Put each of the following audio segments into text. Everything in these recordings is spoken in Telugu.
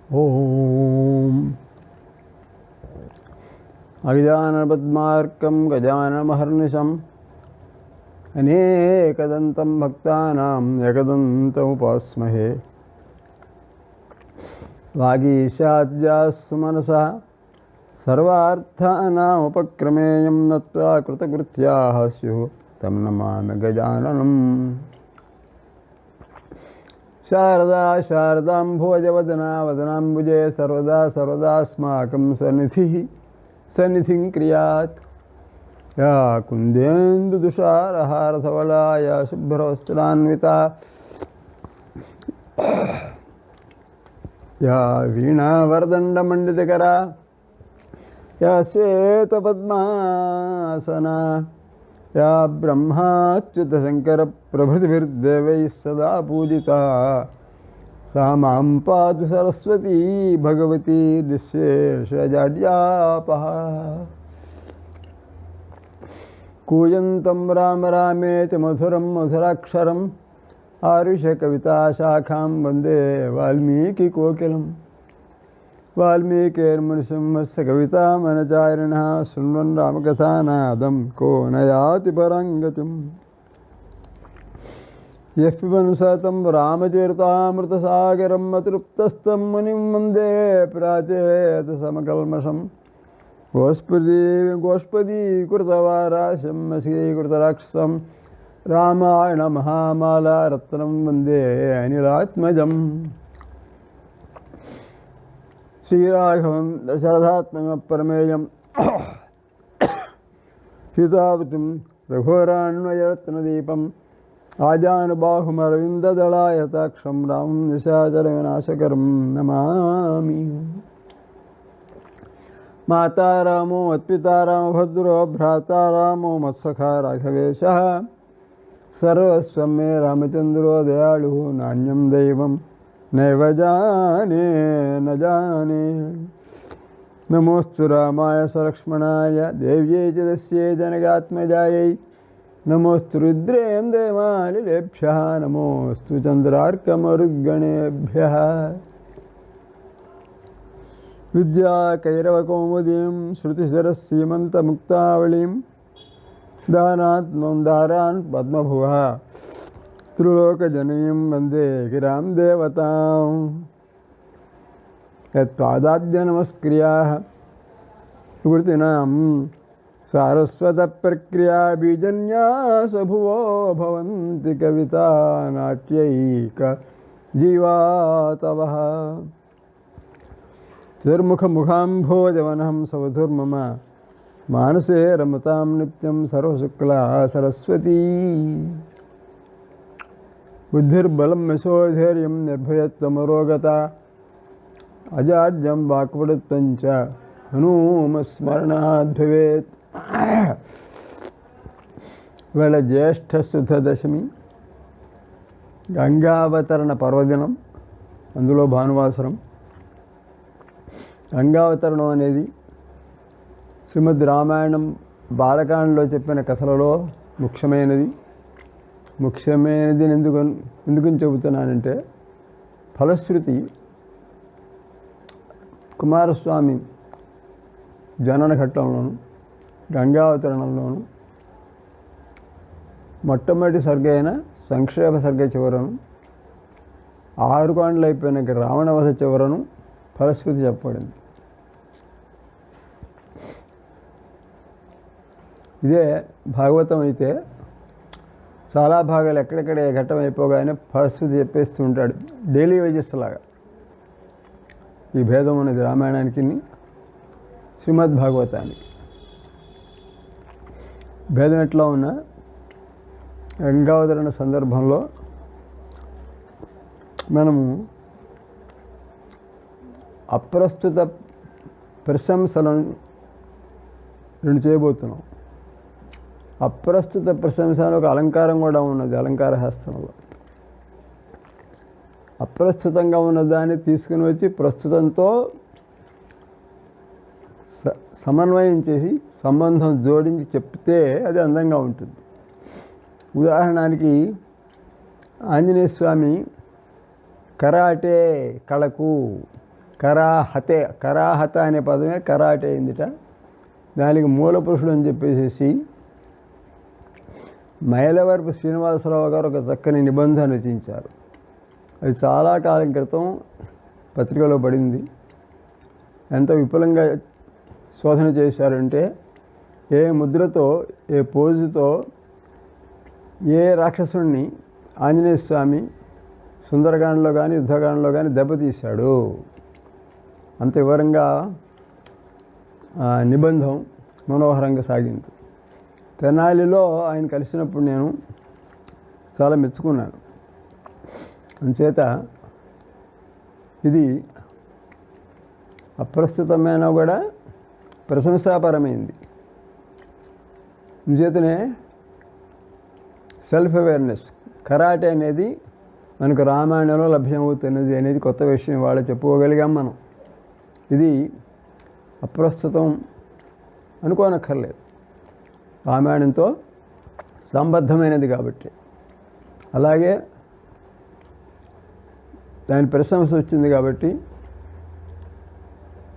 ఓం అగజాననపద్మార్కం గజాననమహర్నిశం అనేకదంతం భక్తానాం ఏకదంతముపాస్మహే. వాగీశాద్యాస్సు మనసః సర్వార్థానాముపక్రమేయం నత్వా కృతకృత్యాః స్యుః తం నమామి గజాననం. శారదా శారదాంభోజవదనా వదనాంబుజే సర్వదా సర్వదాస్మాకం సన్నిధిం క్రియాత్. యా కుందేందుతుషారహారధవళా యా శుభ్రవస్త్రాన్వితా యా వీణావరదండమండితకరా యా శ్వేతపద్మాసనా యా బ్రహ్మాచ్యుతశంకరప్రభృతిభిర్దేవైः సదా పూజితా సా మాం పాతు సరస్వతీ భగవతి నిశ్శేషజాడ్యాపహ. కూయంతం రామ రామేతి మధురం మధురాక్షరం ఆరుష్య కవితాశాఖాం వందే వాల్మీకికోకిలం. వాల్మీకిర్మునిసింహస్య కవితామనచారిణః శృण्वन् రామకథానాదం కో నయాతి పరంగతిం. యః పిబన్ సతం రామచరితామృతసాగరం అతృప్తస్థం మునిం వందే ప్రాచేతసమకల్మషం. గోష్పదీకృతవారాశం వశీకృతరాక్షసం రామాయణ మహామాలారత్నం వందే అనిలాత్మజం. శ్రీరాఘవం దశరథాత్మక పరమేయం సీతావతిం రఘోరాన్వయరత్నదీపం ఆజానుబాహుమరవిందదళాయతాక్షం రామం నిశాచర వినాశకరం నమామి. మాతా రామో మత్పితా రామభద్రో భ్రాతా రామో మత్సఖా రాఘవేశః. సర్వస్వం మే రామచంద్రో దయాళు నాణ్యం దైవం నైవ జానే న జానే. నమోస్తు రామాయ సలక్ష్మణాయ దేవ్యై చ తస్యై జనకాత్మజాయై. నమోస్తు రుద్రేంద్రమాలిలేభ్యః నమోస్తు చంద్రార్కమరుద్గణేభ్యః. విద్యాకైరవకౌముదీం శృతిశరసీమంతముక్తావళీం దారాన్ పద్మభువః త్రిలోకజననీం వందే గిరాం దేవతాం. యత్పాదాద్య నమస్క్రియాః వికృతినాం సారస్వత ప్రక్రియా బీజన్యాసభువో భవంతి కవితా నాట్యైక జీవాతవః. చతుర్ముఖముఖాంభోజవనహం సవధుర్మమ మానసే రమతాం నిత్యం సర్వశుక్లా సరస్వతీ. బుద్ధిర్బలం యశోధైర్యం నిర్భయత్వమరోగత అజాడ్యం వాక్పటుత్వం చ హనుమస్మరణాద్ భవేత్. ఇవాళ జ్యేష్ఠ శుద్ధ దశమి గంగావతరణ పర్వదినం, అందులో భానువాసరం. గంగావతరణం అనేది శ్రీమద్ రామాయణం బాలకాండలో చెప్పిన కథలలో ముఖ్యమైనది. ఎందుకని చెబుతున్నానంటే, ఫలశ్రుతి కుమారస్వామి జనన ఘట్టంలోను గంగావతరణంలోను మొట్టమొదటి సర్గ అయిన సంక్షేప సర్గ చివరను 6 కాండలు అయిపోయినాక రావణవధ చివరను ఫలశ్రుతి చెప్పబడింది. ఇదే భాగవతం అయితే చాలా భాగాలు ఎక్కడెక్కడ ఘట్టం అయిపోగానే ఫలశ్రుతి చెప్పేస్తూ ఉంటాడు, డైలీ వేజెస్ లాగా. ఈ భేదం ఉన్నది రామాయణానికి శ్రీమద్ భాగవతానికి. భేదం ఎట్లా ఉన్నా గంగావతరణ సందర్భంలో మనము అప్రస్తుత ప్రశంసలను 2 చేయబోతున్నాం. అప్రస్తుత ప్రశంస అని ఒక అలంకారం కూడా ఉన్నది అలంకార శాస్త్రంలో. అప్రస్తుతంగా ఉన్నదాన్ని తీసుకుని వచ్చి ప్రస్తుతంతో సమన్వయం చేసి సంబంధం జోడించి చెప్తే అది అందంగా ఉంటుంది. ఉదాహరణకి ఆంజనేయ స్వామి కరాటే కళకు కరాహత అనే పదమే కరాటే అయిందిట. దానికి మూల పురుషుడు అని చెప్పేసి మైలవరపు శ్రీనివాసరావు గారు ఒక చక్కని నిబంధన రచించారు. అది చాలా కాలం క్రితం పత్రికలో పడింది. ఎంత విపులంగా శోధన చేశారంటే ఏ ముద్రతో, ఏ పోజుతో ఏ రాక్షసుడిని ఆంజనేయ స్వామి సుందరకాండలో కానీ యుద్ధకాండలో కానీ దెబ్బతీశాడు, అంత వివరంగా నిబంధం మనోహరంగా సాగింది. తెనాలిలో ఆయన కలిసినప్పుడు నేను చాలా మెచ్చుకున్నాను. అందుచేత ఇది అప్రస్తుతమైన కూడా ప్రశంసాపరమైంది. అందుచేతనే సెల్ఫ్ అవేర్నెస్, కరాటే అనేది మనకు రామాయణంలో లభ్యమవుతున్నది అనేది కొత్త విషయం వాళ్ళు చెప్పుకోగలిగాం మనం. ఇది అప్రస్తుతం అనుకోనక్కర్లేదు, రామాయణంతో సంబద్ధమైనది కాబట్టి. అలాగే దాని ప్రశంస వచ్చింది కాబట్టి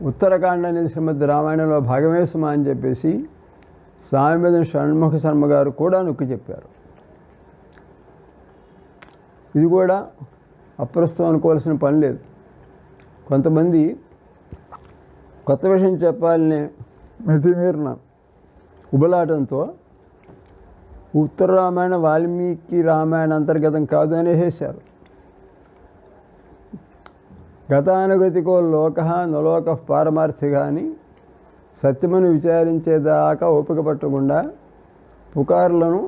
ఉత్తరాఖండ్ అనేది శ్రీమద్ రామాయణంలో భాగమే సుమా అని చెప్పేసి సామెతం షణ్ముఖ శర్మ గారు కూడా నొక్కి చెప్పారు. ఇది కూడా అప్రస్తుతం అనుకోవాల్సిన పని లేదు. కొంతమంది కొత్త విషయం చెప్పాలని మితిమీరిన ఉబలాటంతో ఉత్తర రామాయణ వాల్మీకి రామాయణ అంతర్గతం కాదు అని వేసేశారు. గతానుగతికో లోక నలోక పారమార్థిగా అని సత్యమని విచారించేదాకా ఓపిక పట్టకుండా పుకారులను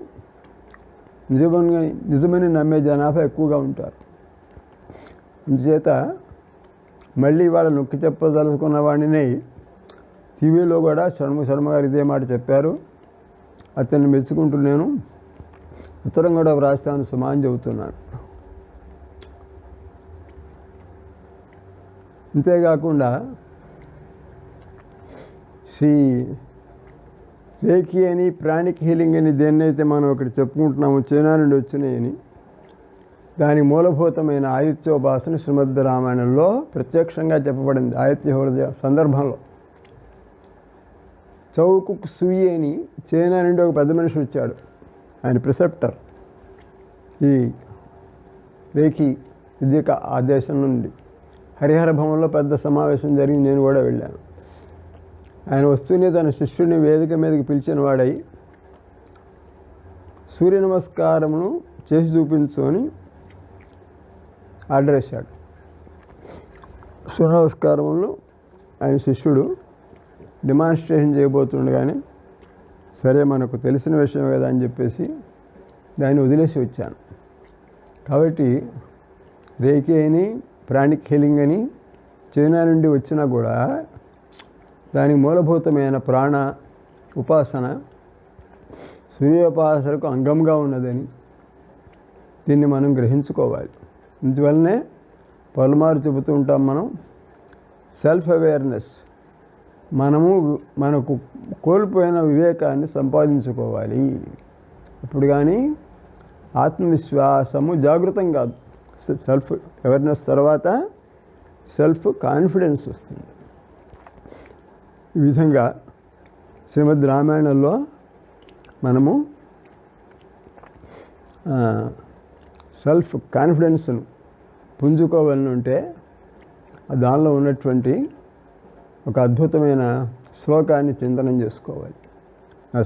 నిజమని నమ్మే జనాభా ఎక్కువగా ఉంటారు. అందుచేత మళ్ళీ వాళ్ళ నొక్కి చెప్పదలుచుకున్న వాడిని టీవీలో కూడా షణ్ముఖ శర్మ గారు ఇదే మాట చెప్పారు. అతన్ని మెచ్చుకుంటూ నేను ఉత్తరం కూడా వ్రాస్తాను సుమా అని చెబుతున్నాను. అంతేకాకుండా శ్రీ రేఖి అని ప్రాణిక్ హీలింగ్ అని దేన్నైతే మనం ఇక్కడ చెప్పుకుంటున్నామో చైనా నుండి వచ్చినాయని, దానికి మూలభూతమైన ఆదిత్యోపాసన శ్రీమద్ రామాయణంలో ప్రత్యక్షంగా చెప్పబడింది. ఆదిత్య హృదయ సందర్భంలో చౌకుక్ సూయి అని చైనా నుండి ఒక పెద్ద మనిషి వచ్చాడు. ఆయన ప్రిసెప్టర్ ఈ రేఖి విద్యక ఆ దేశం నుండి. హరిహర భవన్లో పెద్ద సమావేశం జరిగింది, నేను కూడా వెళ్ళాను. ఆయన వస్తూనే తన శిష్యుడిని వేదిక మీదకి పిలిచిన వాడై సూర్య నమస్కారమును చేసి చూపించు అని ఆర్డర్ వేశాడు. సూర్య నమస్కారములను ఆయన శిష్యుడు డెమాన్స్ట్రేషన్ చేయబోతుండగానే సరే మనకు తెలిసిన విషయం కదా అని చెప్పేసి దాన్ని వదిలేసి వచ్చాను. కాబట్టి రేఖి అని ప్రాణిక్ హీలింగ్ అని చైనా నుండి వచ్చినా కూడా దానికి మూలభూతమైన ప్రాణ ఉపాసన సూర్యోపాసనకు అంగంగా ఉన్నదని దీన్ని మనం గ్రహించుకోవాలి. ఇందువల్లనే పలుమారు చెబుతూ ఉంటాం మనం, సెల్ఫ్ అవేర్నెస్, మనకు కోల్పోయిన వివేకాన్ని సంపాదించుకోవాలి. ఇప్పుడు కానీ ఆత్మవిశ్వాసము జాగృతం కాదు. సెల్ఫ్ అవేర్నెస్ తర్వాత సెల్ఫ్ కాన్ఫిడెన్స్ వస్తుంది. ఈ విధంగా శ్రీమద్ రామాయణంలో మనము సెల్ఫ్ కాన్ఫిడెన్స్ను పుంజుకోవాలని ఉంటే దానిలో ఉన్నటువంటి ఒక అద్భుతమైన శ్లోకాన్ని చింతనం చేసుకోవాలి.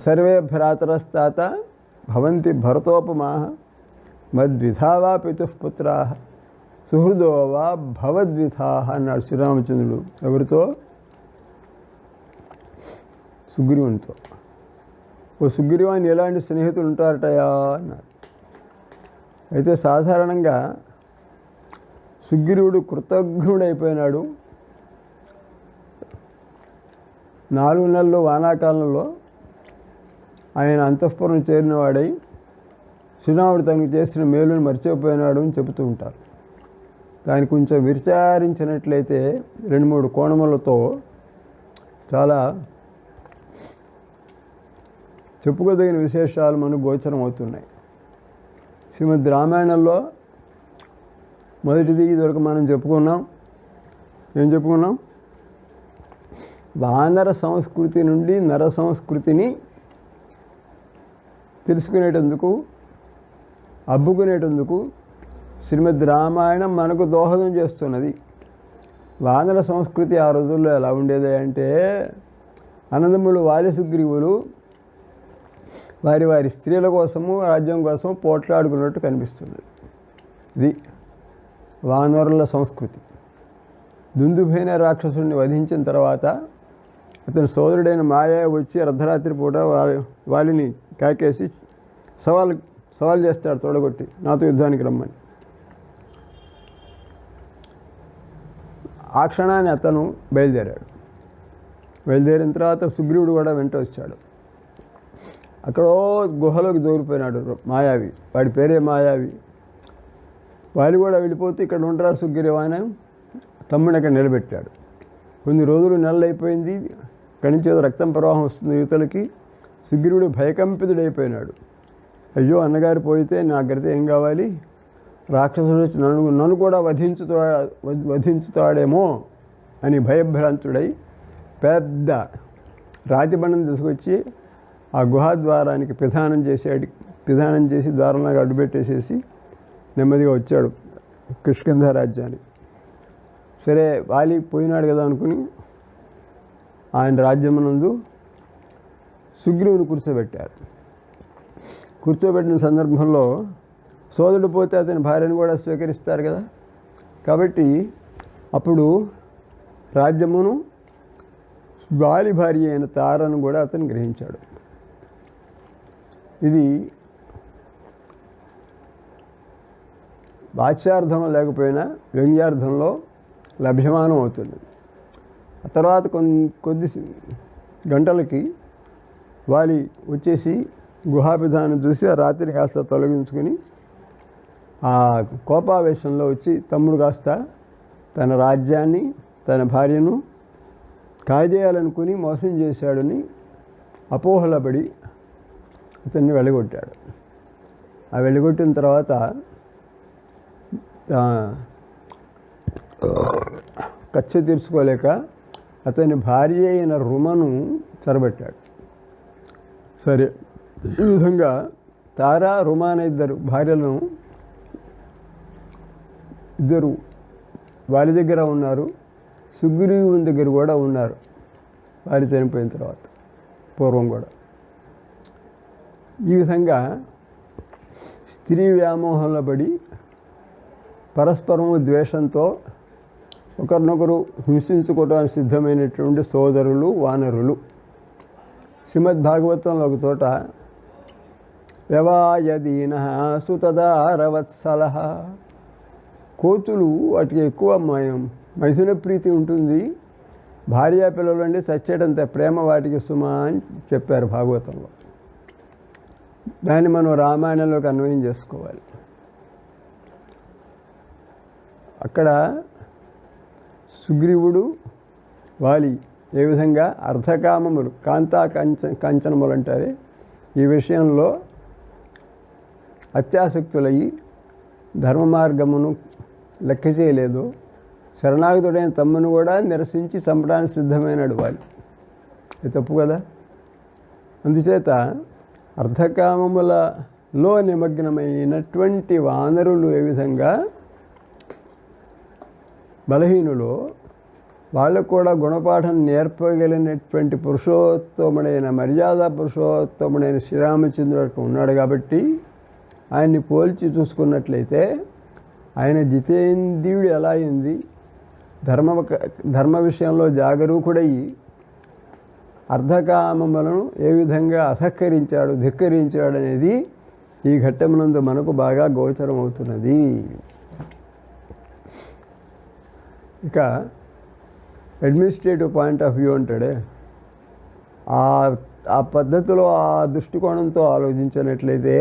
సర్వే భ్రాతరస్తాత భవంతి భరతోపమాః మద్విధావా పితుఃపుత్రాః సుహృదో వా భవద్విధాః అన్నాడు శ్రీరామచంద్రుడు. ఎవరితో? సుగ్రీవునితో. ఓ సుగ్రీవాని ఎలాంటి స్నేహితులు ఉంటారటయా అన్నారు. అయితే సాధారణంగా సుగ్రీవుడు కృతజ్ఞుడైపోయినాడు. 4 నెలలు వానాకాలంలో ఆయన అంతఃపురం చేరిన వాడై శ్రీరాముడు తనకు చేసిన మేలును మర్చిపోయినాడు అని చెబుతూ ఉంటారు. దాన్ని కొంచెం విచారించినట్లయితే 2-3 కోణములతో చాలా చెప్పుకోదగిన విశేషాలు మనకు గోచరం అవుతున్నాయి. శ్రీమద్ రామాయణంలో మొదటిది ఇదివరకు మనం చెప్పుకున్నాం, ఏం చెప్పుకున్నాం? వానర సంస్కృతి నుండి నర సంస్కృతిని తెలుసుకునేటందుకు, అబ్బుకునేటందుకు శ్రీమద్ రామాయణం మనకు దోహదం చేస్తున్నది. వానర సంస్కృతి ఆ రోజుల్లో ఎలా ఉండేది అంటే, అన్నదమ్ములు వాలి సుగ్రీవులు వారి వారి స్త్రీల కోసము రాజ్యం కోసం పోట్లాడుకున్నట్టు కనిపిస్తుంది. ఇది వానరుల సంస్కృతి. దుందుభైన రాక్షసుడిని వధించిన తర్వాత అతని సోదరుడైన మాయ వచ్చి అర్ధరాత్రి పూట వాలిని కాకేసి సవాల్ చేస్తాడు తోడగొట్టి, నాతో యుద్ధానికి రమ్మని. ఆ క్షణాన్ని అతను బయలుదేరిన తర్వాత సుగ్రీవుడు కూడా వెంట వచ్చాడు. అక్కడో గుహలోకి దూరిపోయినాడు మాయావి, వాడి పేరే మాయావి. వాళ్ళు కూడా వెళ్ళిపోతే ఇక్కడ ఉంటారు సుగ్రీవు అని తమ్ముడిని అక్కడ నిలబెట్టాడు. కొన్ని రోజులు నెలలైపోయింది, అక్కడి నుంచి ఏదో రక్తం ప్రవాహం వస్తుంది యువతలకి. సుగ్రీవుడు భయకంపితుడైపోయినాడు. అయ్యో అన్నగారు పోయితే నాకైతే ఏం కావాలి, రాక్షసుడు వచ్చి నన్ను కూడా వధించుతాడేమో అని భయభ్రాంతుడై పెద్ద రాతి బండను తీసుకొచ్చి ఆ గుహాద్వారానికి పిధానం చేసి దారుణంగా అడ్డుపెట్టేసేసి నెమ్మదిగా వచ్చాడు కిష్కింధ రాజ్యానికి. సరే వాలి పోయినాడు కదా అనుకుని ఆయన రాజ్యమునందు సుగ్రీవుని కూర్చోబెట్టిన సందర్భంలో సోదరుడు పోతే అతని భార్యను కూడా స్వీకరిస్తారు కదా. కాబట్టి అప్పుడు రాజ్యమును వాలి భార్య అయిన తారను కూడా అతను గ్రహించాడు. ఇది వాచ్యార్థంలో లేకపోయినా వ్యంగ్యార్థంలో లభ్యమానం అవుతుంది. ఆ తర్వాత కొద్ది గంటలకి వాలి వచ్చేసి గుహాపిధానం చూసి ఆ రాత్రి కాస్త తొలగించుకుని ఆ కోపావేశంలో వచ్చి తమ్ముడు కాస్త తన రాజ్యాన్ని తన భార్యను కాజేయాలనుకుని మోసం చేశాడని అపోహలపడి అతన్ని వెళ్ళగొట్టాడు. ఆ వెళ్ళగొట్టిన తర్వాత కచ్చ తీర్చుకోలేక అతని భార్య అయిన రుమను చెరబట్టాడు. సరే, ఈ విధంగా తారా రుమా అనే ఇద్దరు భార్యలను ఇద్దరు వారి దగ్గర ఉన్నారు, సుగ్రీవుని దగ్గర కూడా ఉన్నారు. వారి చనిపోయిన తర్వాత పూర్వం కూడా ఈ విధంగా స్త్రీ వ్యామోహంలో పడి పరస్పరము ద్వేషంతో ఒకరినొకరు హింసించుకోవడానికి సిద్ధమైనటువంటి సోదరులు వానరులు. శ్రీమద్ భాగవతంలో ఒక చోట వ్యవాయదీన సుతదారవత్సల, కోతులు వాటికి ఎక్కువ మైథున ప్రీతి ఉంటుంది, భార్యా పిల్లలు అంటే చచ్చేటంత ప్రేమ వాటికి సుమా అని చెప్పారు భాగవతంలో. దాన్ని మనం రామాయణంలోకి అన్వయం చేసుకోవాలి. అక్కడ సుగ్రీవుడు వాలి ఏ విధంగా అర్ధకామములు కాంచనములు అంటారే ఈ విషయంలో అత్యాసక్తులయ్యి ధర్మ మార్గమును లెక్క చేయలేదు. శరణాగతుడైన తమ్మును కూడా నిరసించి చంపడానికి సిద్ధమైనాడు వాలి. అది తప్పు కదా. అందుచేత అర్ధకామములలో నిమగ్నమైనటువంటి వానరులు ఏ విధంగా బలహీనులో వాళ్ళకు కూడా గుణపాఠం నేర్పగలిగినటువంటి పురుషోత్తముడైన మర్యాద పురుషోత్తముడైన శ్రీరామచంద్రుడు ఉన్నాడు. కాబట్టి ఆయన్ని పోల్చి చూసుకున్నట్లయితే ఆయన జితేంద్రియుడు ఎలా అయింది, ధర్మ విషయంలో జాగరూకుడయ్యి అర్ధకామములను ఏ విధంగా అసహకరించాడు, ధిక్కరించాడు అనేది ఈ ఘట్టమునందు మనకు బాగా గోచరం అవుతున్నది. ఇక అడ్మినిస్ట్రేటివ్ పాయింట్ ఆఫ్ వ్యూ అంటాడే, ఆ పద్ధతిలో ఆ దృష్టికోణంతో ఆలోచించినట్లయితే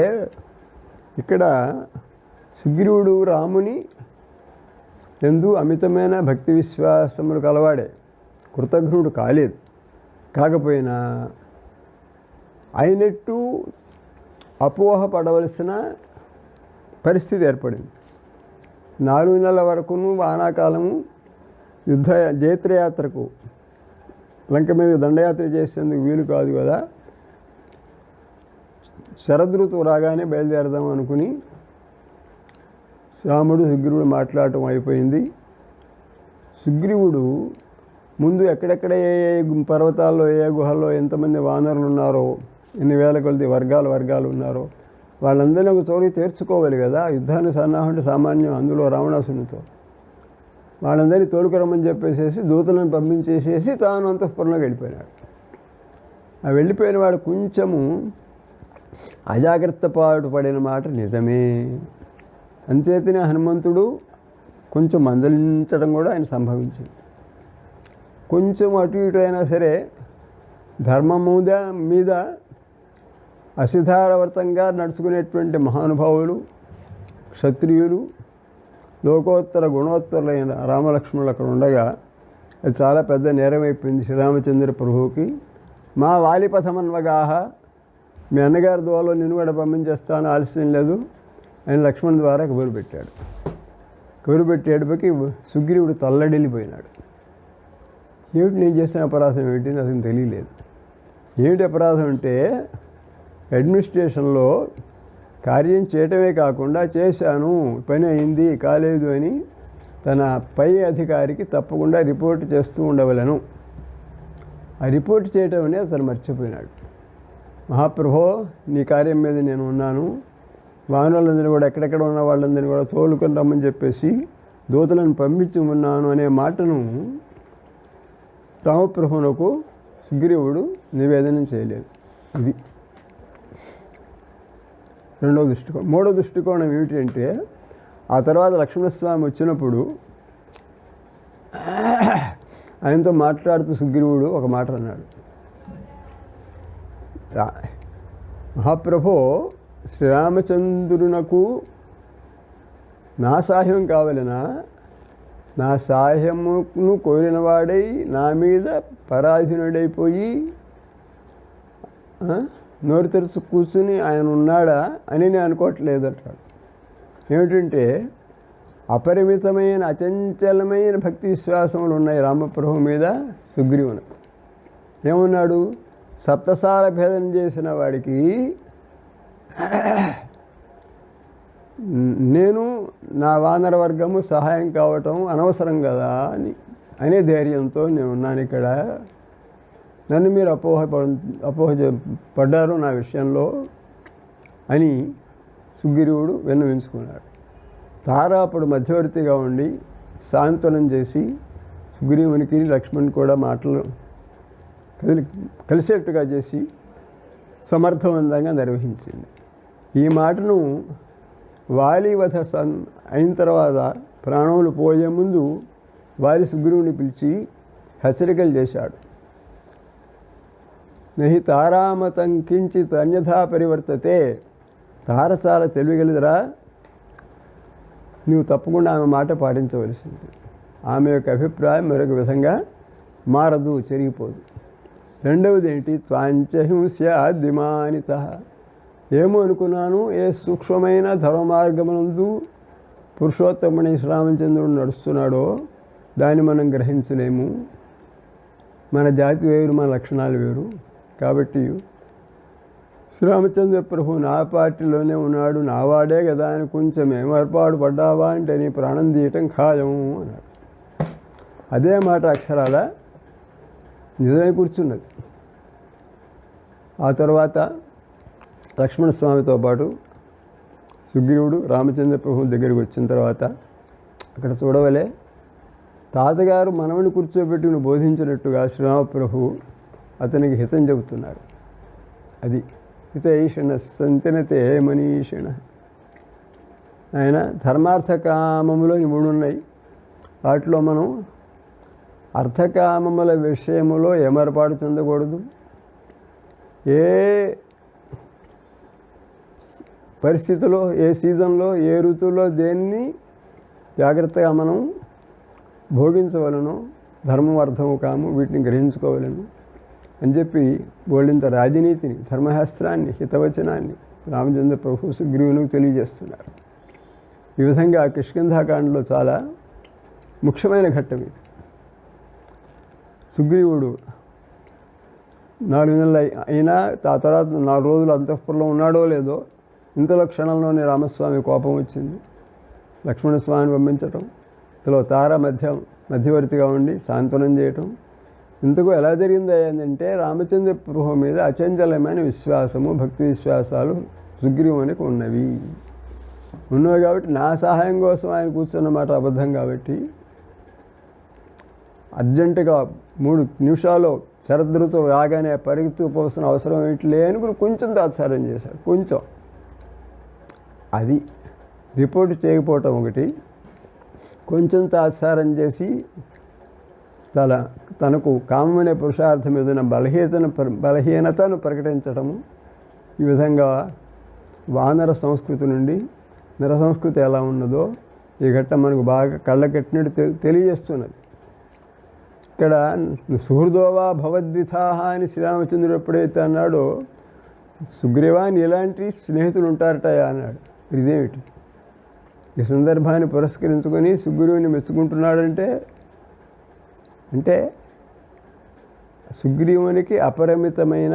ఇక్కడ సుగ్రీవుడు రాముని ఎందు అమితమైన భక్తి విశ్వాసములు కలవాడే, కృతజ్ఞుడు కాలేదు. కాకపోయినా అయినట్టు అపోహ పడవలసిన పరిస్థితి ఏర్పడింది. 4 నెలల వరకును వానాకాలము జైత్రయాత్రకు లంక మీద దండయాత్ర చేసేందుకు వీలు కాదు కదా, శరదృతువు రాగానే బయలుదేరదాం అనుకుని రాముడు సుగ్రీవుడు మాట్లాడటం అయిపోయింది. సుగ్రీవుడు ముందు ఎక్కడెక్కడ ఏ పర్వతాల్లో ఏ గుహల్లో ఎంతమంది వానరులు ఉన్నారో, ఎన్ని వేల కొలది వర్గాలు ఉన్నారో వాళ్ళందరినీ ఒక చోటికి చేర్చుకోవాలి కదా. యుద్ధాన్ని సన్నాహం అంటే సామాన్యం, అందులో రావణాసునితో వాళ్ళందరినీ తోలుకురమ్మని చెప్పేసేసి దూతలను పంపించేసేసి తాను అంతఃపురంలోకి వెళ్ళిపోయినాడు. ఆ వెళ్ళిపోయిన వాడు కొంచెము అజాగ్రత్త పాటు పడిన మాట నిజమే. అంచేతనే హనుమంతుడు కొంచెం మందలించడం కూడా ఆయన సంభవించింది. కొంచెం అటు ఇటు అయినా సరే ధర్మము మీద అసిధారవర్తంగా నడుచుకునేటువంటి మహానుభావులు, క్షత్రియులు, లోకోత్తర గుణోత్తరులైన రామలక్ష్మణులు అక్కడ ఉండగా అది చాలా పెద్ద నేరమైపోయింది శ్రీరామచంద్ర ప్రభువుకి. మా వాలిపథమన్వగాహ, మీ అన్నగారి ద్వాలో నిన్ను కూడా పంపించేస్తాను, ఆలస్యం లేదు ఆయన లక్ష్మణ్ ద్వారా కబురు పెట్టాడు. కబురు పెట్టేటప్పటికి సుగ్రీవుడు తల్లడిల్లిపోయినాడు. ఏమిటి నేను చేసిన అపరాధం ఏమిటి నాకు తెలియలేదు. ఏమిటి అపరాధం అంటే అడ్మినిస్ట్రేషన్లో కార్యం చేయటమే కాకుండా చేశాను, పని అయింది కాలేదు అని తన పై అధికారికి తప్పకుండా రిపోర్ట్ చేస్తూ ఉండవలను. ఆ రిపోర్ట్ చేయటం అనేది అతను మర్చిపోయినాడు. మహాప్రభో, నీ కార్యం మీద నేను ఉన్నాను, వానరులందరినీ కూడా ఎక్కడెక్కడ ఉన్న వాళ్ళందరినీ కూడా తోలుకొని రమ్మని చెప్పేసి దూతలను పంపించి ఉన్నాను అనే మాటను రామప్రభునకు సుగ్రీవుడు నివేదన చేయలేదు. ఇది రెండవ దృష్టికోణం. మూడవ దృష్టికోణం ఏమిటంటే ఆ తర్వాత లక్ష్మణస్వామి వచ్చినప్పుడు ఆయనతో మాట్లాడుతూ సుగ్రీవుడు ఒక మాట అన్నాడు. మహాప్రభో, శ్రీరామచంద్రునకు నా సాహ్యం కావాలనా? నా సాహ్యమును కోరినవాడై నా మీద పరాధీనుడైపోయి నోరు తెరుచు కూర్చుని ఆయన ఉన్నాడా అని నేను అనుకోవట్లేదు అంటాడు. ఏమిటంటే అపరిమితమైన అచంచలమైన భక్తి విశ్వాసములు ఉన్నాయి రామప్రభు మీద సుగ్రీవునకు. ఏమన్నాడు? సప్తసాల భేదం చేసిన వాడికి నేను నా వానర వర్గము సహాయం కావటం అనవసరం కదా అనే ధైర్యంతో నేను ఉన్నాను ఇక్కడ. నన్ను మీరు అపోహపడ్డారు నా విషయంలో అని సుగ్రీవుడు విన్నవించుకున్నాడు. తారాపుడు మధ్యవర్తిగా ఉండి సాంత్వనం చేసి సుగ్రీవునికి లక్ష్మణ్ కూడా మాటలు కలిసేట్టుగా చేసి సమర్థవంతంగా నిర్వహించింది. ఈ మాటను వాలివధ అయిన తర్వాత ప్రాణములు పోయే ముందు వాలి సుగ్రీవుని పిలిచి హెచ్చరికలు చేశాడు. నహి తారామతం కించిత్ అన్యథా పరివర్తతే. తార చాలా తెలివిగలదురా, నువ్వు తప్పకుండా ఆమె మాట పాటించవలసింది. ఆమె యొక్క అభిప్రాయం మరొక విధంగా మారదు, చెరిగిపోదు. రెండవది ఏంటి? త్వాంచహింస్యాద్విమానిత. ఏమో అనుకున్నాను, ఏ సూక్ష్మమైన ధర్మ మార్గమునందు పురుషోత్తముని శ్రీరామచంద్రుడు నడుస్తున్నాడో దాన్ని మనం గ్రహించలేము. మన జాతి వేరు, మన లక్షణాలు వేరు. కాబట్టి శ్రీరామచంద్ర ప్రభు నా పార్టీలోనే ఉన్నాడు, నావాడే కదా అని కొంచెం ఏమర్పాటు పడ్డావా అంటే నీ ప్రాణం తీయటం ఖాయం అన్నాడు. అదే మాట అక్షరాల నిజమే కూర్చున్నది. ఆ తర్వాత లక్ష్మణస్వామితో పాటు సుగ్రీవుడు రామచంద్ర ప్రభు దగ్గరికి వచ్చిన తర్వాత అక్కడ చూడవలే, తాతగారు మనవని కూర్చోబెట్టి బోధించినట్టుగా శ్రీరామప్రభు అతనికి హితం చెబుతున్నారు. అది హితైషణ సంతనతే మనీషిణ. ఆయన ధర్మార్థకామములో 3 ఉన్నాయి. వాటిలో మనం అర్థకామముల విషయములో ఏమరపాటు చెందకూడదు. ఏ పరిస్థితిలో, ఏ సీజన్లో, ఏ ఋతువులో దేన్ని జాగ్రత్తగా మనం భోగించవలను, ధర్మం అర్థము కాము వీటిని గ్రహించుకోవలను అని చెప్పి బోళ్ళింత రాజనీతిని, ధర్మశాస్త్రాన్ని, హితవచనాన్ని రామచంద్ర ప్రభు సుగ్రీవునికి తెలియజేస్తున్నారు. ఈ విధంగా కిష్కింధాకాండలో చాలా ముఖ్యమైన ఘట్టం ఇది. సుగ్రీవుడు 4 నెలలు అయినా ఆ తర్వాత 4 రోజులు అంతఃపురంలో ఉన్నాడో లేదో ఇంతలో క్షణంలోనే రామస్వామి కోపం వచ్చింది. లక్ష్మణస్వామిని పంపించటం, ఇంతలో తార మధ్యవర్తిగా ఉండి సాంత్వనం చేయటం. ఇంతకు ఎలా జరిగింది ఏంటంటే రామచంద్ర ప్రభు మీద అచంచలమైన విశ్వాసము, భక్తి విశ్వాసాలు సుగ్రీవునికి ఉన్నవి కాబట్టి నా సహాయం కోసం ఆయన కూర్చున్న మాట అబద్ధం కాబట్టి అర్జెంటుగా 3 నిమిషాలు శరదృతువు రాగానే పరిగెత్తుకుపోవాల్సిన అవసరం ఏంటి లేని కొంచెం తాత్సారం చేశాడు. కొంచెం అది రిపోర్ట్ చేయకపోవటం ఒకటి, కొంచెం తాత్సారం చేసి తనకు కామనే పురుషార్థం ఏదైనా బలహీనతను ప్రకటించటము. ఈ విధంగా వానర సంస్కృతి నుండి నర సంస్కృతి ఎలా ఉన్నదో ఈ ఘట్టం మనకు బాగా కళ్ళకట్టినట్టు తెలియజేస్తున్నది. ఇక్కడ సుహృదోవా భవద్విథాహ అని శ్రీరామచంద్రుడు ఎప్పుడైతే అన్నాడో సుగ్రీవాని ఇలాంటి స్నేహితులు ఉంటారటయా అన్నాడు. ఇదేమిటి? ఈ సందర్భాన్ని పురస్కరించుకొని సుగ్రీవుని మెచ్చుకుంటున్నాడంటే సుగ్రీవునికి అపరిమితమైన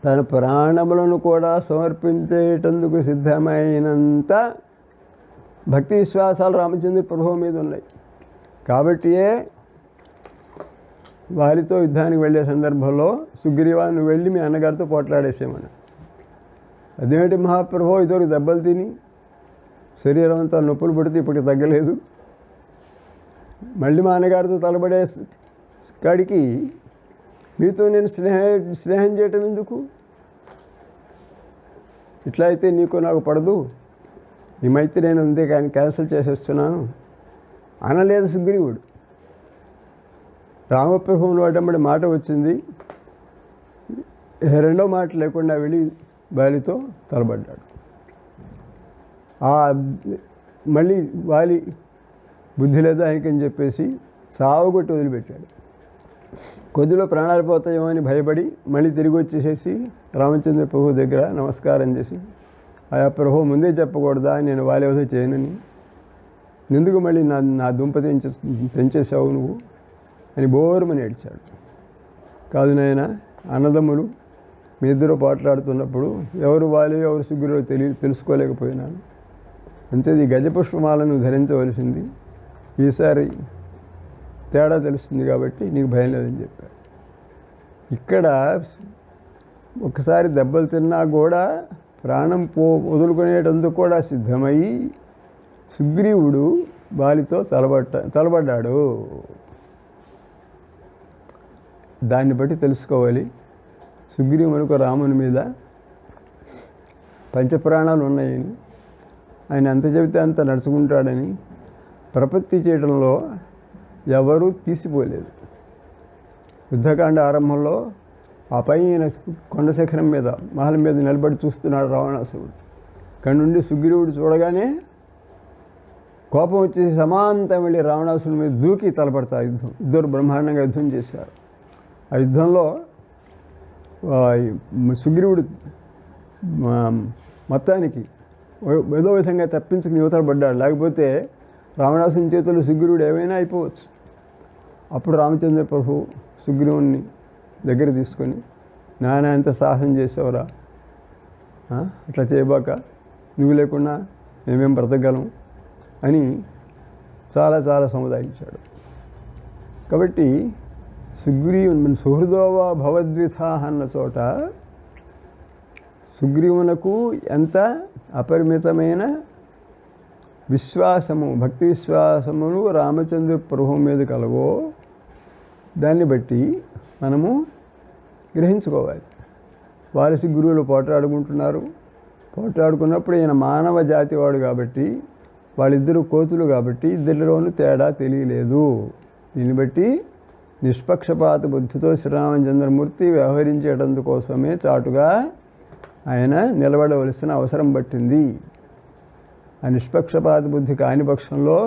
తన ప్రాణములను కూడా సమర్పించేటందుకు సిద్ధమైనంత భక్తి విశ్వాసాలు రామచంద్ర ప్రభువు మీద ఉన్నాయి. కాబట్టియే వారితో యుద్ధానికి వెళ్ళే సందర్భంలో సుగ్రీవాన్ని వెళ్ళి మీ అన్నగారితో పోట్లాడేసేమని. అదేమిటి మహాప్రభు, ఇతరులకు దెబ్బలు తిని శరీరం అంతా నొప్పులు పడితే ఇప్పటికి తగ్గలేదు, మళ్ళీ మా అన్నగారితో తలబడే కాడికి మీతో నేను స్నేహం చేయటం ఎందుకు? ఇట్లా అయితే నీకు నాకు పడదు, నీ మైత్రి నేను అంతే కానీ క్యాన్సిల్ చేసేస్తున్నాను అనలేదు సుగ్రీవుడు. రామప్రభువుని వాటమ్మడి మాట వచ్చింది, రెండో మాట లేకుండా వెళ్ళి వాలితో తలబడ్డాడు. మళ్ళీ వాలి బుద్ధి లేదా ఆయనకని చెప్పేసి సావుగొట్టి వదిలిపెట్టాడు. కొద్దిలో ప్రాణాలు పోతాయేమో అని భయపడి మళ్ళీ తిరిగి వచ్చేసేసి రామచంద్ర ప్రభు దగ్గర నమస్కారం చేసి, ఆయా ప్రభు ముందే చెప్పకూడదా నేను వాలి వదిలి చేయనని, ఎందుకు మళ్ళీ నా దుంప తెంచేసావు నువ్వు అని బోరుమని ఏడ్చాడు. కాదు నాయన, అన్నదమ్ములు మీ ఇద్దరు పోట్లాడుతున్నప్పుడు ఎవరు వాలి ఎవరు సుగ్రీవుడు తెలుసుకోలేకపోయినాను, అంతేది గజపుష్పమాలను ధరించవలసింది, ఈసారి తేడా తెలుస్తుంది కాబట్టి నీకు భయం లేదని చెప్పాడు. ఇక్కడ ఒకసారి దెబ్బలు తిన్నా కూడా ప్రాణం వదులుకునేటందుకు కూడా సిద్ధమై సుగ్రీవుడు వాలితో తలబడ్డాడు. దాన్ని బట్టి తెలుసుకోవాలి సుగ్రీవునికి రాముని మీద పంచప్రాణాలు ఉన్నాయని, ఆయన ఎంత చెబితే అంత నడుచుకుంటాడని ప్రపత్తి చేయడంలో ఎవరూ తీసిపోలేదు. యుద్ధకాండ ఆరంభంలో ఆ పైన కొండ శిఖరం మీద మహల్ మీద నిలబడి చూస్తున్నాడు రావణాసురుడు. ఇక్కడ నుండి సుగ్రీవుడు చూడగానే కోపం వచ్చేసి సమాంతం వెళ్ళి రావణాసురుడి మీద దూకి తలపడతారు. ఇద్దరు బ్రహ్మాండంగా యుద్ధం చేశారు. ఆ యుద్ధంలో సుగ్రీవుడు మొత్తానికి ఏదో విధంగా తప్పించుకుని యువతలు పడ్డాడు. లేకపోతే రావణాసుని చేతులు సుగ్రీవుడు ఏమైనా అయిపోవచ్చు. అప్పుడు రామచంద్ర ప్రభు సుగ్రీవుని దగ్గర తీసుకొని, నాయన ఎంత సాహసం చేసావురా, అట్లా చేయబాక, నువ్వు లేకుండా మేమేం బ్రతకగలం అని చాలా చాలా సముదాయించాడు. కాబట్టి సుగ్రీవుని సుహృదోవా భవద్విథా అన్న చోట సుగ్రీవునకు ఎంత అపరిమితమైన విశ్వాసము, భక్తి విశ్వాసములు రామచంద్ర ప్రభు మీద కలవో దాన్ని బట్టి మనము గ్రహించుకోవాలి. వారసి గురువులు పోట్లాడుకుంటున్నారు. పోట్లాడుకున్నప్పుడు ఈయన మానవ జాతి వాడు కాబట్టి, వాళ్ళిద్దరూ కోతులు కాబట్టి ఇద్దరిలోనూ తేడా తెలియలేదు. దీన్ని బట్టి నిష్పక్షపాత బుద్ధితో శ్రీరామచంద్రమూర్తి వ్యవహరించేటందుకోసమే చాటుగా ఆయన నిలబడవలసిన అవసరం పట్టింది. ఆ నిష్పక్షపాత బుద్ధి కాని పక్షంలో,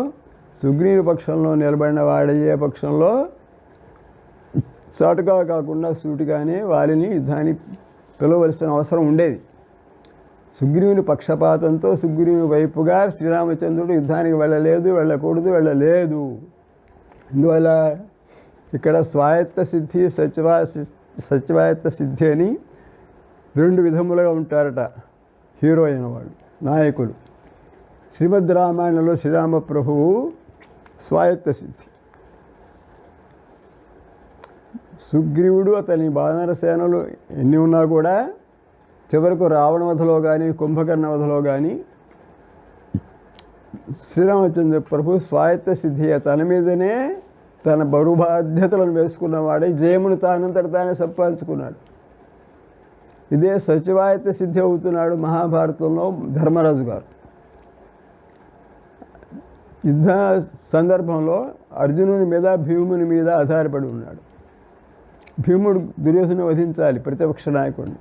సుగ్రీవుని పక్షంలో నిలబడిన వాడయ్యే పక్షంలో చాటుగా కాకుండా సూటిగానే వారిని యుద్ధాన్ని పిలవలసిన అవసరం ఉండేది. సుగ్రీవుని పక్షపాతంతో సుగ్రీవుని వైపుగా శ్రీరామచంద్రుడు యుద్ధానికి వెళ్ళలేదు, వెళ్ళకూడదు, వెళ్ళలేదు. అందువల్ల ఇక్కడ స్వాయత్త సిద్ధి సత్యవాయత్త సిద్ధి అని రెండు విధములుగా ఉంటారట హీరో అయిన వాళ్ళు, నాయకులు. శ్రీమద్ రామాయణంలో శ్రీరామ ప్రభువు స్వాయత్త సిద్ధి. సుగ్రీవుడు అతని వానర సేనలు ఎన్ని ఉన్నా కూడా చివరకు రావణవధలో కానీ కుంభకర్ణ వధలో కానీ శ్రీరామచంద్ర ప్రభు స్వాయత్త సిద్ధి, తన మీదనే తన బరువు బాధ్యతలను వేసుకున్నవాడే జయమును తానంతట తానే సంపాదించుకున్నాడు. ఇదే సచివాయత్త సిద్ధి అవుతున్నాడు మహాభారతంలో ధర్మరాజు గారు. యుద్ధ సందర్భంలో అర్జునుని మీద భీముని మీద ఆధారపడి ఉన్నాడు. భీముడు దుర్యోధన వధించాలి, ప్రతిపక్ష నాయకుడిని.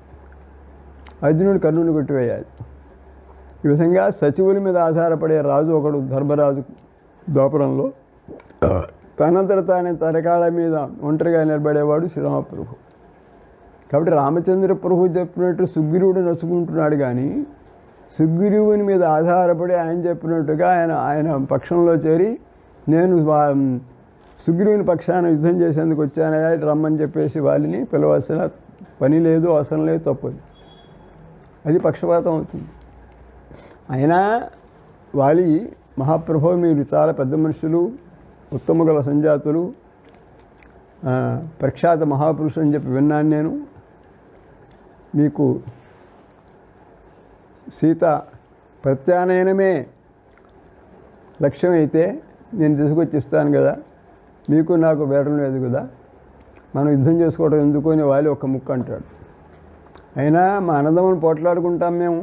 అర్జునుడు కర్ణుని కొట్టివేయాలి. ఈ విధంగా సచివుల మీద ఆధారపడే రాజు ఒకడు ధర్మరాజు ద్వాపరంలో. తనంతట తానే తరకాల మీద ఒంటరిగా నిలబడేవాడు శ్రీరామప్రభు. కాబట్టి రామచంద్ర ప్రభు చెప్పినట్టు సుగ్రీవుడు నచ్చుకుంటున్నాడు, కానీ సుగ్రీవుని మీద ఆధారపడి ఆయన చెప్పినట్టుగా ఆయన పక్షంలో చేరి నేను సుగ్రీవుని పక్షాన యుద్ధం చేసేందుకు వచ్చానయా రమ్మని చెప్పేసి వాళ్ళని పిలవాల్సిన పని లేదు, అవసరం లేదు, తప్పదు. అది పక్షపాతం అవుతుంది. అయినా వాలి మహాప్రభు మీరు చాలా పెద్ద మనుషులు, ఉత్తమ గల సంజాతులు, ప్రఖ్యాత మహాపురుషులు అని చెప్పి విన్నాను నేను. మీకు సీత ప్రత్యానయనమే లక్ష్యమైతే నేను తీసుకొచ్చి ఇస్తాను కదా, మీకు నాకు బేరం లేదు కదా, మనం యుద్ధం చేసుకోవడం ఎందుకు అని వాలి ఒక ముక్క అంటాడు. అయినా మా అన్నదమ్మును పోట్లాడుకుంటాం మేము,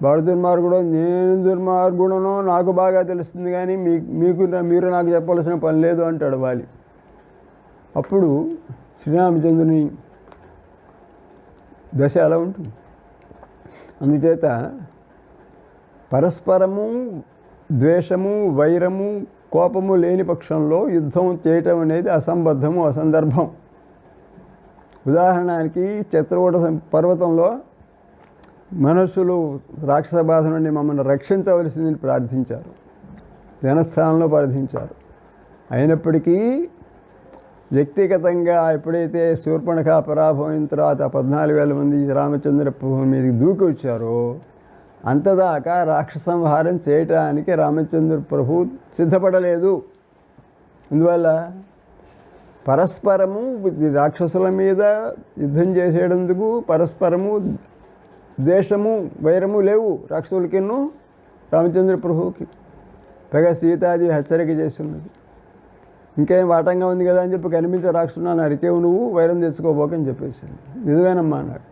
వాడు దుర్మార్గుడో నేను దుర్మార్గుడనో నాకు బాగా తెలుస్తుంది, కానీ మీరు నాకు చెప్పవలసిన పని లేదు అంటాడు వాలి. అప్పుడు శ్రీరామచంద్రుని దశ అలా ఉంటుంది. అందుచేత పరస్పరము ద్వేషము, వైరము, కోపము లేని పక్షంలో యుద్ధం చేయటం అనేది అసంబద్ధము, అసందర్భం. ఉదాహరణకి చిత్రకూట పర్వతంలో మనుషులు రాక్షస బాధ నుండి మమ్మల్ని రక్షించవలసిందని ప్రార్థించారు, జనస్థానంలో ప్రార్థించారు. అయినప్పటికీ వ్యక్తిగతంగా ఎప్పుడైతే శూర్పణఖ పరాభవం తర్వాత 14,000 మంది రామచంద్ర ప్రభు మీదకి దూకి వచ్చారో అంతదాకా రాక్షస సంహారం చేయటానికి రామచంద్ర ప్రభు సిద్ధపడలేదు. అందువల్ల పరస్పరము రాక్షసుల మీద యుద్ధం చేసేటందుకు పరస్పరము ద్వేషము, వైరము లేవు రాక్షసులకిన్ను రామచంద్ర ప్రభువుకి. పైగా సీతాది హెచ్చరిక చేస్తున్నది, ఇంకేం వాటంగా ఉంది కదా అని చెప్పి కనిపించే రాక్షసున్నాను అరికేవు, నువ్వు వైరం తెచ్చుకోబోకని చెప్పేసి. నిజమేనమ్మా అన్నాడు.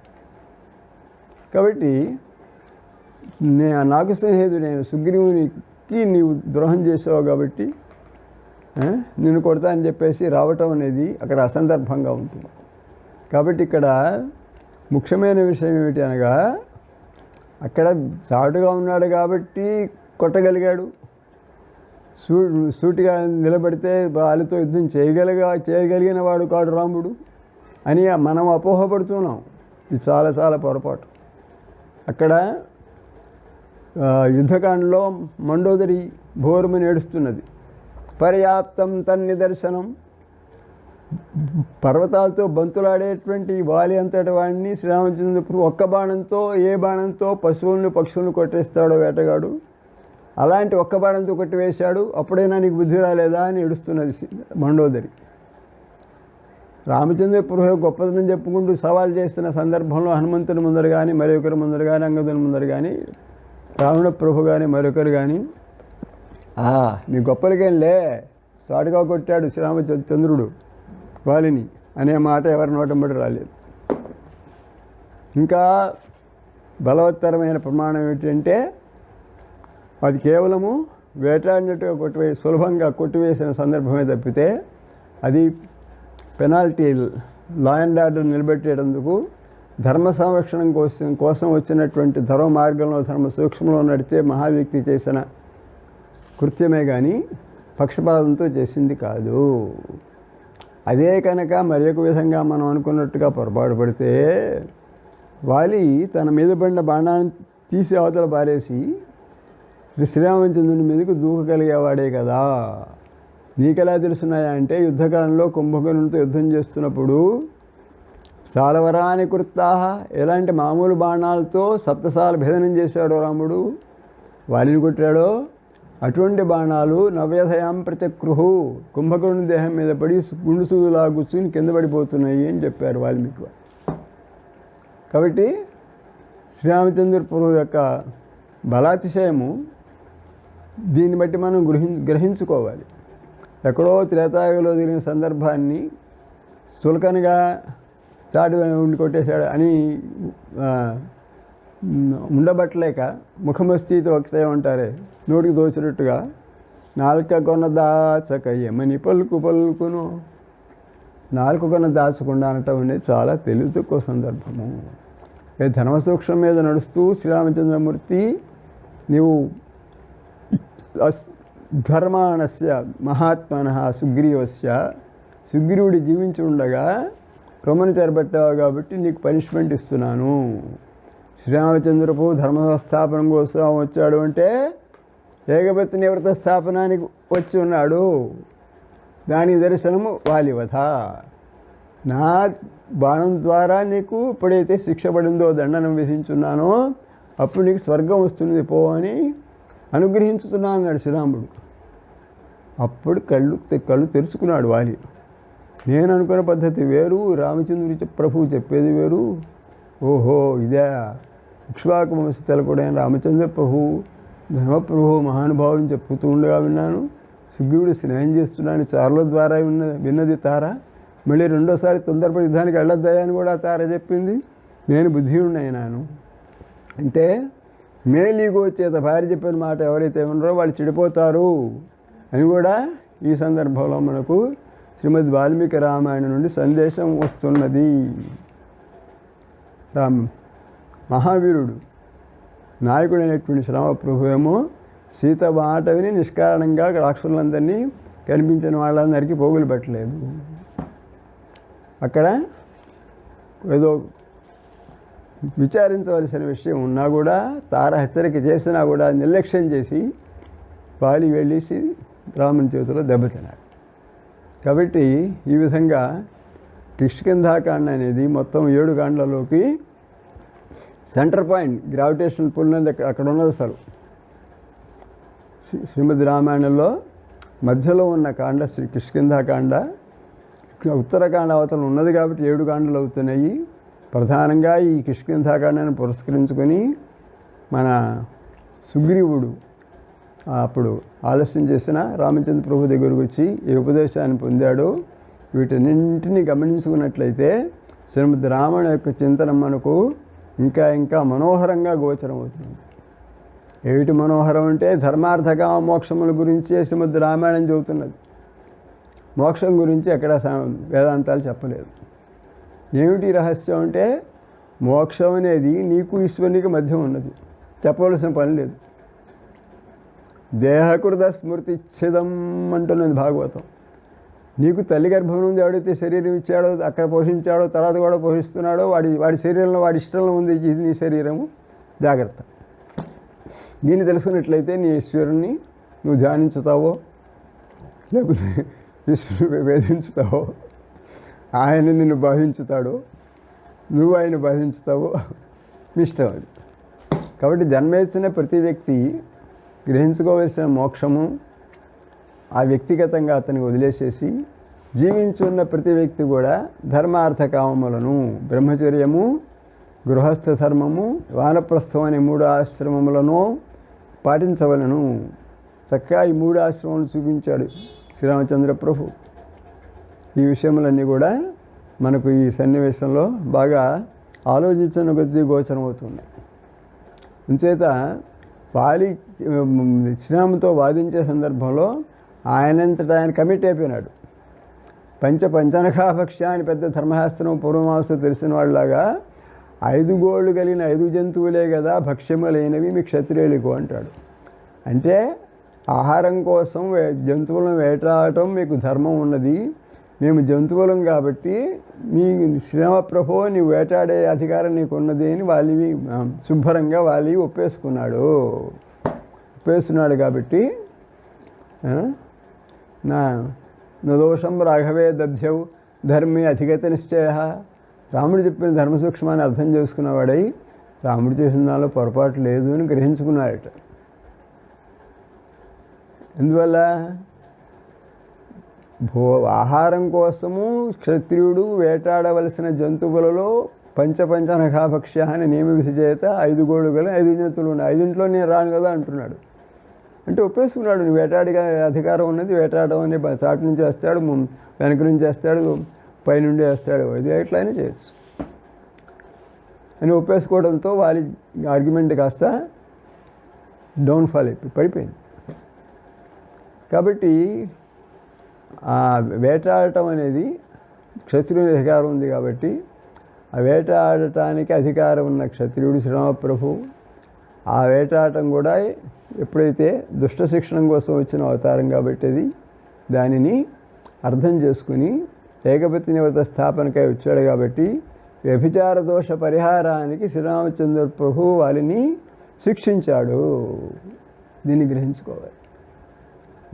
కాబట్టి నాకు స్నేహితుడు నేను సుగ్రీవునికి నీవు ద్రోహం చేసావు కాబట్టి నిన్ను కొడతా అని చెప్పేసి రావటం అనేది అక్కడ అసందర్భంగా ఉంటుంది. కాబట్టి ఇక్కడ ముఖ్యమైన విషయం ఏమిటి అనగా, అక్కడ చాటుగా ఉన్నాడు కాబట్టి కొట్టగలిగాడు, సూటిగా నిలబడితే వాళ్ళతో యుద్ధం చేయగలిగిన వాడు కాడు రాముడు అని మనం అపోహపడుతున్నాం. ఇది చాలా చాలా పొరపాటు. అక్కడ యుద్ధకాండలో మండోదరి భోరుమని ఏడుస్తున్నది. పర్యాప్తం తన్నిదర్శనం. పర్వతాలతో బంతులాడేటువంటి వాలి అంతటి వాడిని శ్రీరామచంద్రపురం ఒక్క బాణంతో, ఏ బాణంతో పశువులను పక్షులను కొట్టేస్తాడో వేటగాడు, అలాంటి ఒక్క బాణంతో కొట్టివేశాడు, అప్పుడైనా నీకు బుద్ధి రాలేదా అని ఏడుస్తున్నది మండోదరి. రామచంద్ర ప్రభు గొప్పదనం చెప్పుకుంటూ సవాల్ చేస్తున్న సందర్భంలో హనుమంతుని ముందర కానీ, మరొకరి ముందర కానీ, అంగదుని ముందర కానీ, రావణ ప్రభు కానీ, మరొకరు కానీ మీ గొప్పలకేంలే సాటుగా కొట్టాడు శ్రీరామచంద్రుడు వాలిని అనే మాట ఎవరి నోటంబడి రాలేదు. ఇంకా బలవత్తరమైన ప్రమాణం ఏమిటంటే, అది కేవలము వేటాడినట్టుగా సులభంగా కొట్టివేసిన సందర్భమే తప్పితే అది పెనాల్టీ, లా అండ్ ఆర్డర్ నిలబెట్టేందుకు ధర్మ సంరక్షణ కోసం వచ్చినటువంటి ధర్మ మార్గంలో, ధర్మ సూక్ష్మంలో నడిచే మహావ్యక్తి చేసిన కృత్యమే కానీ పక్షపాతంతో చేసింది కాదు. అదే కనుక మరి ఒక విధంగా మనం అనుకున్నట్టుగా పొరపాటు పడితే వాలి తన మీద పడిన బాణాన్ని తీసి అవతల పారేసి శ్రీరామచంద్రుని మీదకు దూకగలిగేవాడే కదా. నీకెలా తెలుసున్నాయా అంటే యుద్ధకాలంలో కుంభకర్ణునితో యుద్ధం చేస్తున్నప్పుడు సాలవరాని కృత్తాహ ఎలాంటి మామూలు బాణాలతో సప్తసాల భేదనం చేశాడో రాముడు, వాలిని కొట్టాడో అటువంటి బాణాలు నవ్యధయాం ప్రచక్రుహు కుంభకర్ణుని దేహం మీద పడి గుండు సూదులా కూర్చుని కింద పడిపోతున్నాయి అని చెప్పారు వాల్మీకి. కాబట్టి శ్రీరామచంద్ర ప్రభు యొక్క బలాతిశయము దీన్ని బట్టి మనం గ్రహించుకోవాలి. ఎక్కడో త్రేతాయుగంలో జరిగిన సందర్భాన్ని చులకనగా చాటు ఉండి కొట్టేశాడు అని ఉండబట్టలేక ముఖమస్తీత వక్తే ఉంటారే, నోటికి దోచినట్టుగా నాలుక కొన దాచక యమని పలుకును, నాలుక కొన దాచకుండా అనటం అనేది చాలా తెలివి తక్కువ సందర్భము. ధర్మసూక్ష్మం మీద నడుస్తూ శ్రీరామచంద్రమూర్తి నీవు ధర్మాణస్య మహాత్మన సుగ్రీవస్య సుగ్రీవుడి జీవించి ఉండగా రొమ్మను చేరబట్టావు కాబట్టి నీకు పనిష్మెంట్ ఇస్తున్నాను. శ్రీరామచంద్రపు ధర్మ సంస్థాపన కోసం వచ్చాడు అంటే ఏకపత్ని నివృత్త స్థాపనానికి వచ్చి ఉన్నాడు. దాని దర్శనము వాలివధ. నా బాణం ద్వారా నీకు ఎప్పుడైతే శిక్ష పడిందో దండనం విధించున్నానో అప్పుడు నీకు స్వర్గం వస్తుంది పో అని అనుగ్రహించుతున్నాను అన్నాడు శ్రీరాముడు. అప్పుడు కళ్ళు తెరుచుకున్నాడు వాలి. నేను అనుకున్న పద్ధతి వేరు, రామచంద్రుడి ప్రభువు చెప్పేది వేరు. ఓహో ఇదే ఇక్ష్వాకు వంశ తెలకుడైన రామచంద్ర ప్రభు ధర్మప్రభు మహానుభావుని చెప్పుతూ ఉండగా విన్నాను. సుగ్రీవుడు స్నేహం చేస్తున్నాను చారుల ద్వారా విన్నది తార. మళ్ళీ రెండోసారి తొందరపడి యుద్ధానికి వెళ్ళొద్దాయని అని కూడా తార చెప్పింది. నేను బుద్ధియుడినైనాను అంటే మేలీగో చేత భార్య చెప్పిన మాట ఎవరైతే ఉన్నారో వాళ్ళు చెడిపోతారు అని కూడా ఈ సందర్భంలో మనకు శ్రీమద్ వాల్మీకి రామాయణం నుండి సందేశం వస్తున్నది. మహావీరుడు నాయకుడైనటువంటి శ్రీరామప్రభు ఏమో సీత మాట విని నిష్కారణంగా రాక్షసులందరినీ కనిపించిన వాళ్ళందరికీ పోగులు పెట్టలేదు. అక్కడ ఏదో విచారించవలసిన విషయం ఉన్నా కూడా తార హెచ్చరిక చేసినా కూడా నిర్లక్ష్యం చేసి వాలి వెళ్ళేసి రాముని చేతిలో దెబ్బతిన్నాడు. కాబట్టి ఈ విధంగా కిష్కింధాకాండ అనేది మొత్తం 7 కాండలలోకి సెంటర్ పాయింట్, గ్రావిటేషనల్ పుల్ అనేది అక్కడ ఉన్నది. అసలు శ్రీమద్ రామాయణంలో మధ్యలో ఉన్న కాండ శ్రీ కిష్కింధాకాండ. ఉత్తరకాండ అవతల ఉన్నది కాబట్టి 7 కాండలు అవుతున్నాయి. ప్రధానంగా ఈ కిష్కింధాకాండాన్ని పురస్కరించుకొని మన సుగ్రీవుడు అప్పుడు ఆలస్యం చేసిన రామచంద్ర ప్రభు దగ్గరకు వచ్చి ఈ ఉపదేశాన్ని పొందాడో వీటన్నింటినీ గమనించుకున్నట్లయితే శ్రీమద్ రామాయణ యొక్క చింతన మనకు ఇంకా ఇంకా మనోహరంగా గోచరం అవుతుంది. ఏమిటి మనోహరం అంటే ధర్మార్థకామ మోక్షముల గురించి శ్రీమద్ రామాయణం చెబుతున్నది. మోక్షం గురించి ఎక్కడ వేదాంతాలు చెప్పలేదు. ఏమిటి రహస్యం అంటే మోక్షం అనేది నీకు ఈశ్వరునికి మధ్య ఉన్నది, చెప్పవలసిన పని లేదు. దేహకృత స్మృతిచ్ఛేదం అంటున్నది భాగవతం. నీకు తల్లి గర్భం నుండి ఎవడైతే శరీరం ఇచ్చాడో అక్కడ పోషించాడో తర్వాత కూడా పోషిస్తున్నాడో వాడి శరీరంలో వాడి ఇష్టంలో ఉంది నీ శరీరము, జాగ్రత్త. దీన్ని తెలుసుకున్నట్లయితే నీ ఈశ్వరుణ్ణి నువ్వు ధ్యానించుతావో లేకపోతే ఈశ్వరుని వేధించుతావో, ఆయన నిన్ను బాధించుతాడో నువ్వు ఆయన బాధించుతావో మీ ఇష్టం అది. కాబట్టి జన్మెత్తిన ప్రతి వ్యక్తి గ్రహించుకోవలసిన మోక్షము ఆ వ్యక్తిగతంగా అతనికి వదిలేసేసి జీవించున్న ప్రతి వ్యక్తి కూడా ధర్మార్థ కామములను బ్రహ్మచర్యము, గృహస్థ ధర్మము, వానప్రస్థం అనే 3 ఆశ్రమములను పాటించవలను. చక్కగా ఈ 3 ఆశ్రమాలను చూపించాడు శ్రీరామచంద్ర ప్రభు. ఈ విషయములన్నీ కూడా మనకు ఈ సన్నివేశంలో బాగా ఆలోచించిన కొద్దీ గోచరం అవుతున్నాయి. అంచేత వాలి శ్రీరాముతో వాదించే సందర్భంలో ఆయనంతటా ఆయన కమిట్ అయిపోయినాడు. పంచనఖాభక్ష్య అని పెద్ద ధర్మశాస్త్రం పూర్వమాసం తెలిసిన వాళ్ళలాగా 5 గోళ్ళు కలిగిన 5 జంతువులే కదా భక్ష్యములైనవి మీ క్షత్రియులకు అంటాడు. అంటే ఆహారం కోసం జంతువులను వేటాడటం మీకు ధర్మం ఉన్నది, మేము జంతువులం కాబట్టి మీ శ్రీరామప్రభు నీవు వేటాడే అధికారం నీకు ఉన్నది అని వాలివి శుభ్రంగా వాలి ఒప్పేసుకున్నాడు కాబట్టి నా నదోషం రాఘవే దధ్యవు ధర్మే అధిగత నిశ్చయ. రాముడు చెప్పిన ధర్మ సూక్ష్మాన్ని అర్థం చేసుకున్నవాడై రాముడు చేసిన దానిలో పొరపాటు లేదు అని గ్రహించుకున్నాడట. ఎందువల్ల ఆహారం కోసము క్షత్రియుడు వేటాడవలసిన జంతువులలో పంచనఖాభక్ష్య అని నియమ విధి చేత 5 గోడుగలు 5 జంతువులు ఉన్నాయి. 5 నేను రాను కదా అంటున్నాడు. అంటే ఒప్పేసుకున్నాడు. నువ్వు వేటాడిగా అధికారం ఉన్నది, వేటాడడం అనే చాటు నుంచి వేస్తాడు, వెనక నుంచి వేస్తాడు, పైనుండి వేస్తాడు, అది ఎట్లయినా చేయొచ్చు అని ఒప్పేసుకోవడంతో వారి ఆర్గ్యుమెంట్ కాస్త డౌన్ఫాల్ పడిపోయింది. కాబట్టి ఆ వేటాడటం అనేది క్షత్రియుని అధికారం ఉంది. కాబట్టి ఆ వేటాడటానికి అధికారం ఉన్న క్షత్రియుడు శ్రీరామప్రభు ఆ వేటాడటం కూడా ఎప్పుడైతే దుష్ట శిక్షణ కోసం వచ్చిన అవతారం కాబట్టి అది దానిని అర్థం చేసుకుని ఏకపతి నివత స్థాపనకై వచ్చాడు. కాబట్టి వ్యభిచార దోష పరిహారానికి శ్రీరామచంద్ర ప్రభు వారిని శిక్షించాడు. దీన్ని గ్రహించుకోవాలి.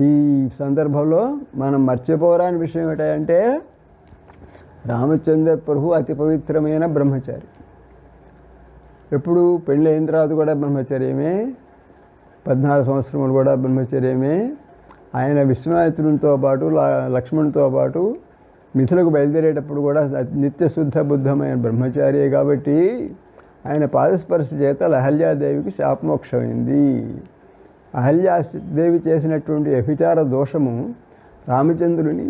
ఈ సందర్భంలో మనం మర్చిపోరాని విషయం ఏంటంటే రామచంద్ర ప్రభు అతి పవిత్రమైన బ్రహ్మచారి. ఎప్పుడు పెళ్ళి అయిన తర్వాత కూడా బ్రహ్మచర్యమే, 14 సంవత్సరములు కూడా బ్రహ్మచర్యమే. ఆయన విశ్వామిత్రునితో పాటు లక్ష్మణునితో పాటు మిథులకు బయలుదేరేటప్పుడు కూడా నిత్యశుద్ధ బుద్ధమైన బ్రహ్మచారియే. కాబట్టి ఆయన పాదస్పర్శ చేత అహల్యాదేవికి శాపమోక్షమైంది. అహల్యాదేవి చేసినటువంటి వ్యభిచార దోషము రామచంద్రుని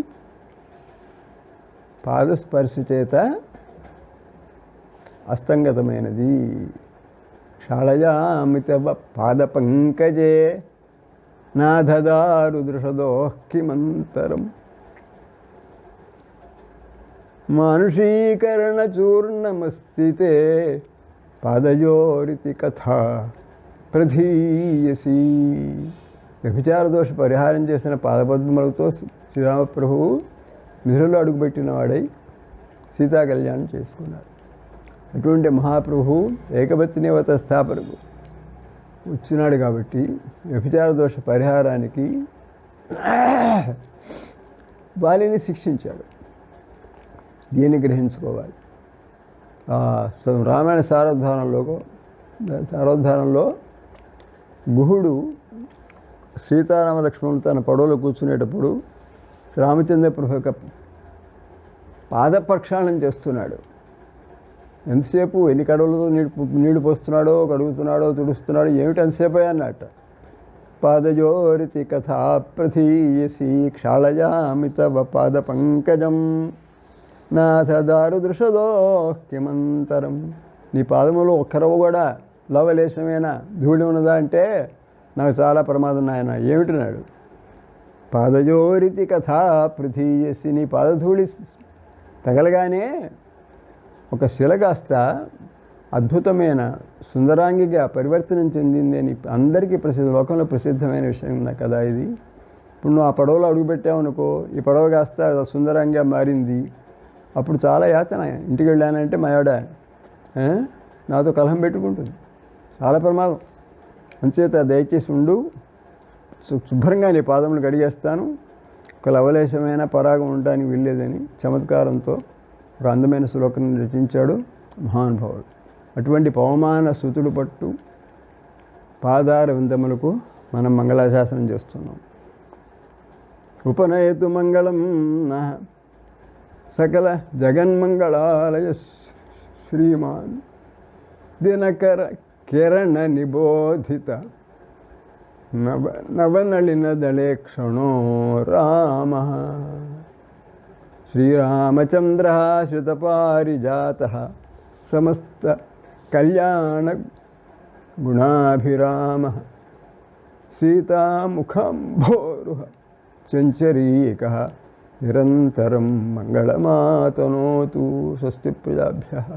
పాదస్పర్శ చేత అస్తంగతమైనది. క్షాళయామిత పాద పంకజే నాధదారు దృషదోఃకిమంతరం మానుషీకరణ చూర్ణమస్థితే పాదయోరితి కథా ప్రధీయసి. వ్యభిచార దోష పరిహారం చేసిన పాదపద్మలతో శ్రీరామప్రభువు మిథులలో అడుగుపెట్టిన వాడై సీతా కళ్యాణం చేసుకున్నాడు. అటువంటి మహాప్రభు ఏకపత్ని నివత స్థాపనకు వచ్చినాడు. కాబట్టి వ్యభిచార దోష పరిహారానికి వారిని శిక్షించాడు. దీన్ని గ్రహించుకోవాలి. రామాయణ సారోద్ధానంలో గుహుడు సీతారామ లక్ష్మణులు తన పడవలో కూర్చునేటప్పుడు రామచంద్ర ప్రభు యొక్క పాద ప్రక్షాళన చేస్తున్నాడు. ఎంతసేపు ఎన్ని కడవలతో నీళ్లు పోస్తున్నాడో, కడుగుతున్నాడో, తుడుస్తున్నాడో, ఏమిటి ఎంతసేపు అన్నట్ట. పాదజోరితి కథా ప్రథీయసి క్షాళయామిత పాద పంకజం నాథ దారు దృషదోఃకిమంతరం. నీ పాదములో ఒక్కరవ కూడా లవలేశమేనా ధూళి ఉన్నదా అంటే నాకు చాలా ప్రమాదం నాయన. ఏమిటినాడు? పాదజోరితి కథా పృథీయసి. నీ పాదధూళి తగలగానే ఒక శిల కాస్త అద్భుతమైన సుందరాంగిగా పరివర్తనం చెందింది అని అందరికీ లోకంలో ప్రసిద్ధమైన విషయం నా కదా ఇది. ఇప్పుడు నువ్వు ఆ పడవలో అడుగుపెట్టావనుకో, ఈ పడవ కాస్త సుందరాంగిగా మారింది. అప్పుడు చాలా యాతన. ఇంటికి వెళ్ళానంటే మా ఆవిడ నాతో కలహం పెట్టుకుంటుంది. చాలా ప్రమాదం. అంచేత దయచేసి ఉండు, శుభ్రంగా నీ పాదములు కడిగేస్తాను, ఒక లవలేశమైన పరాగం ఉండడానికి వీల్లేదని చమత్కారంతో ఒక అందమైన శ్లోకం రచించాడు మహానుభావుడు. అటువంటి పవమాన సుతుడు పట్టు పాదార విందములకు మనం మంగళాశాసనం చేస్తున్నాం. ఉపనయతు మంగళం సకల జగన్మంగళాలయ శ్రీమాన్ దినకర కిరణ నిబోధిత నవనళిన దళే క్షణో రామ శ్రీరామచంద్ర శ్రుతపారిజాత సమస్త కళ్యాణ గుణాభిరామ సీతాముఖంభోరుహ చంచరీక నిరంతరం మంగళమాతనోతు. స్వస్తి ప్రజాభ్యః.